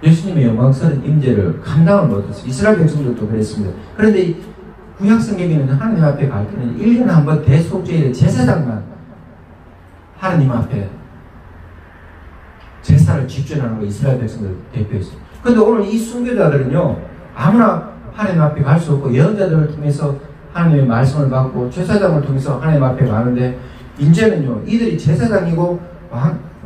예수님의 영광스러운 임재를 감당을 못했어요. 이스라엘 백성들도 그랬습니다. 그런데 구약 성경에는 하나님 앞에 갈 때는 1년에 한 번 대속죄일에 제사장만 하나님 앞에 제사를 집전하는 거 이스라엘 백성들 대표했어요. 그런데 오늘 이 순교자들은요 아무나 하나님 앞에 갈 수 없고 예언자들을 통해서 하나님의 말씀을 받고 제사장을 통해서 하나님 앞에 가는데 이제는요 이들이 제사장이고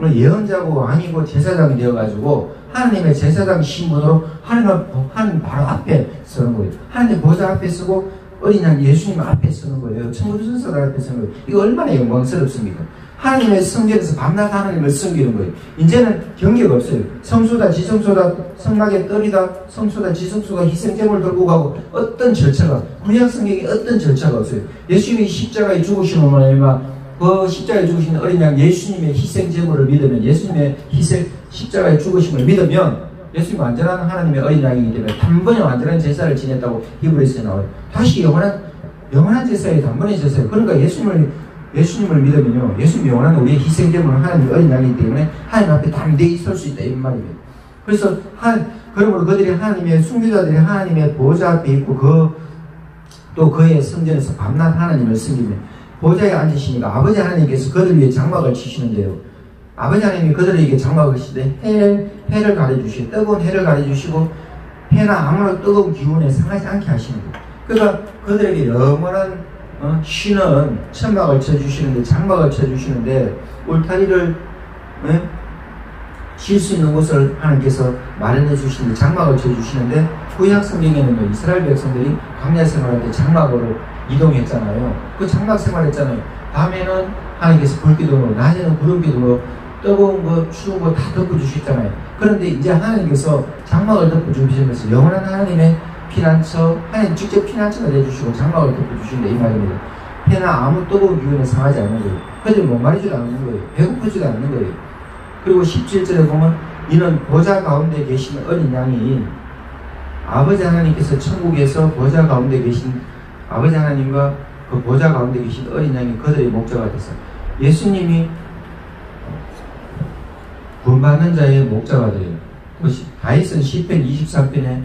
예언자고 왕이고 제사장이 되어가지고 하나님의 제사장 신분으로 하나님 바로 앞에 서는 거예요. 하나님 보좌 앞에 서고 어린 양 예수님 앞에 서는 거예요. 천국의 천사들 앞에 서는 거예요. 이거 얼마나 영광스럽습니까? 하나님의 성전에서 밤낮 하나님을 섬기는 거예요. 이제는 경계가 없어요. 성소다 지성소다 성막에 떨이다 성소다 지성소가 희생제물 들고 가고 어떤 절차가 구약 성경에 어떤 절차가 없어요. 예수님이 십자가에 죽으시는 말이야. 그 십자가에 죽으신 어린 양 예수님의 희생제물을 믿으면 예수님의 십자가에 죽으심을 믿으면 예수님 완전한 하나님의 어린 양이기 때문에 단번에 완전한 제사를 지냈다고 히브리서에 나와요. 다시 영원한 제사에 단번에 제사예요. 그러니까 예수님을 믿으면요 예수님 영원한 우리의 희생제물은 하나님의 어린 양이기 때문에 하나님 앞에 담대히 설 수 있다 이 말이에요. 그래서 그러므로 그들이 하나님의 순교자들이 하나님의 보좌 앞에 있고 또 그의 성전에서 밤낮 하나님을 섬기며 보좌에 앉으시니까 아버지 하나님께서 그들 위해 장막을 치시는데요. 아버지 하나님이 그들에게 장막을 치시되 해를 가려주시고 뜨거운 해를 가려주시고 해나 아무런 뜨거운 기운에 상하지 않게 하시는 거예요. 그러니까 그들에게 영원한 쉬는 천막을 쳐주시는데 장막을 쳐주시는데 울타리를 쉴 수 있는 곳을 하나님께서 마련해 주시는데 장막을 쳐주시는데 구약 성경에는 이스라엘 백성들이 광야 생활할 때 장막으로 이동했잖아요. 그 장막 생활했잖아요. 밤에는 하나님께서 불기둥으로 낮에는 구름기둥으로 뜨거운 거 추운 거 다 덮어주셨잖아요. 그런데 이제 하나님께서 장막을 덮어주시면서 영원한 하나님의 피난처 하나님 직접 피난처가 되어주시고 장막을 덮어주신다 이 말입니다. 해나 아무 뜨거운 기운에 상하지 않는 거예요. 그들이 목마르지도 않는 거예요. 배고프지도 않는 거예요. 그리고 17절에 보면 이는 보좌 가운데 계신 어린 양이 아버지 하나님께서 천국에서 보좌 가운데 계신 아버지 하나님과 그 보좌 가운데 계신 어린 양이 그들의 목자가 됐어요. 예수님이 구원받는 자의 목자가 돼요. 다윗은 시편 23편에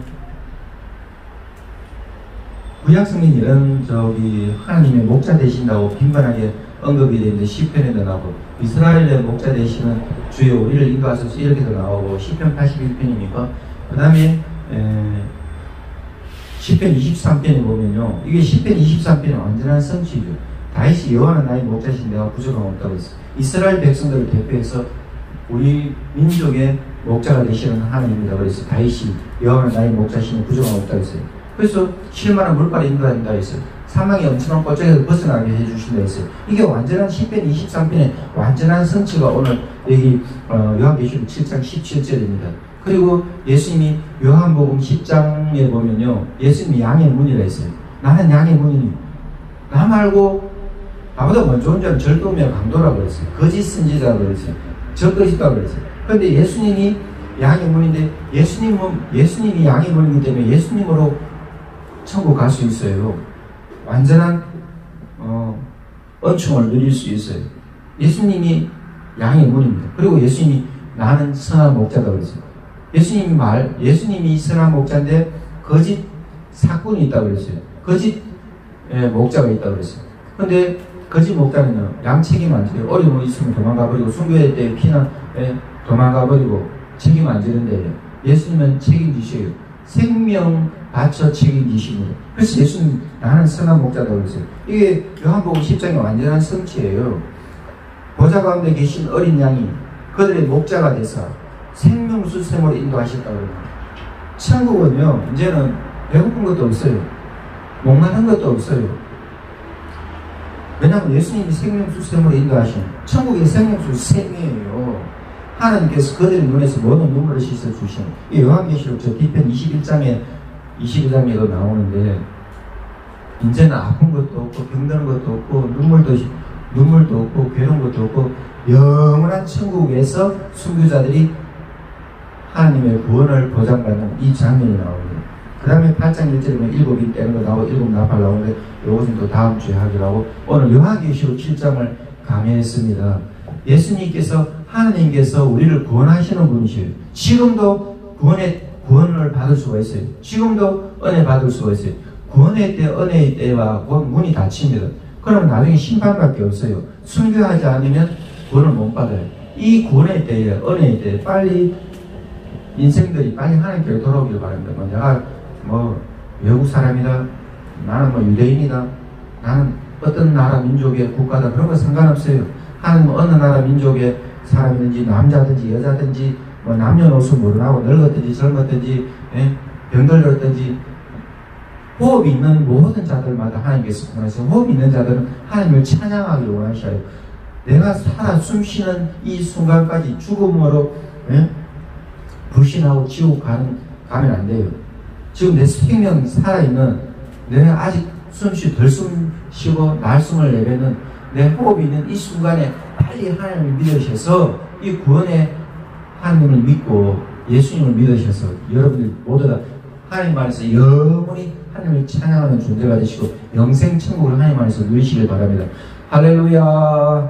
구약성경 이런 하나님의 목자 되신다고 빈번하게 언급이 되는데 시편에도 나오고 이스라엘의 목자 되시는 주여 우리를 인도하소서 이렇게도 나오고 시편 81편이니까 그 다음에 시편 23편에 보면요 이게 시편 23편의 완전한 성취죠. 다윗이 여호와는 나의 목자신 내가 부족함 없다고 했어요. 이스라엘 백성들을 대표해서 우리 민족의 목자가 되시는 하나님입니다. 그래서 다윗이 여호와는 나의 목자시니 부족함 없다고 했어요. 그래서 쉴만한 물가를 인도한다 했어요. 사망의 엄청난 골짜기에서 벗어나게 해주신다 했어요. 이게 완전한 시편 23편의 완전한 성취가 오늘 여기 요한계시록 7장 17절입니다. 그리고 예수님이 요한복음 10장에 보면요 예수님이 양의 문이라 했어요. 나는 양의 문이니 나 말고 나보다 먼저 온 자는 절도며 강도라고 그랬어요. 거짓 선지자라고 그랬어요. 적그리스도라고 그랬어요. 그런데 예수님이 양의 문인데 예수님이 양의 문이기 때문에 예수님으로 천국 갈 수 있어요. 완전한恩寵을 누릴 수 있어요. 예수님이 양의 문입니다. 그리고 예수님이 나는 선한 목자다 그랬어요. 예수님이 선한 목자인데 거짓 사꾼이 있다고 그랬어요. 거짓 목자가 있다고 그랬어요. 그런데 거짓 목자는요 양 책임 안 지고 어려움이 있으면 도망가버리고 순교회 때 피난 도망가버리고 책임 안 지는데 예수님은 책임지셔요. 생명 바쳐 책임지십니다. 그래서 예수님 나는 선한 목자라고 그랬어요. 이게 요한복음 10장의 완전한 성취예요. 보좌 가운데 계신 어린 양이 그들의 목자가 돼서 생명수샘으로 인도하셨다고 합니다. 천국은요 이제는 배고픈 것도 없어요. 목마른 것도 없어요. 왜냐하면 예수님이 생명수샘으로 인도하신 천국의 생명수샘이에요. 하나님께서 그들의 눈에서 모든 눈물을 씻어주신 이 요한계시록 저 뒤편 22장에도 나오는데 이제는 아픈 것도 없고 병드는 것도 없고 눈물도 없고 괴로운 것도 없고 영원한 천국에서 순교자들이 하나님의 구원을 보장받는 이 장면이 나옵니다. 그 다음에 8장 1절에 보면 일곱이 떼는 거 나오고 일곱 나팔 나오는데 이것은 또 다음 주에 하기로 하고 오늘 요한계시록 7장을 강의했습니다. 예수님께서 하나님께서 우리를 구원하시는 분이셔요. 지금도 구원을 받을 수가 있어요. 지금도 은혜 받을 수가 있어요. 구원의 때, 은혜의 때와 문이 닫힙니다. 그러면 나중에 심판밖에 없어요. 순교하지 않으면 구원을 못 받아요. 이 구원의 때에, 은혜의 때에 빨리 인생들이 빨리 하나님께로 돌아오기를 바랍니다. 내가 외국 사람이다. 나는 유대인이다. 나는 어떤 나라 민족의 국가다. 그런 거 상관없어요. 하나님은 어느 나라 민족의 사람이든지 남자든지 여자든지 남녀노소 모르나고 늙었든지 젊었든지 병들었든지 호흡이 있는 모든 자들마다 하나님께서 구원하셔서 호흡이 있는 자들은 하나님을 찬양하기를 원하셔요. 내가 살아 숨쉬는 이 순간까지 죽음으로 불신하고 지옥 가면 안 돼요. 지금 내 생명 살아있는 내가 아직 덜 숨쉬고 날숨을 내뱉는 내 호흡이 있는 이 순간에 빨리 하나님을 믿으셔서 이 구원의 하나님을 믿고 예수님을 믿으셔서 여러분들 모두 다 하나님 안에서 영원히 하나님을 찬양하는 존재가 되시고 영생 천국을 하나님 안에서 누리시길 바랍니다. 할렐루야.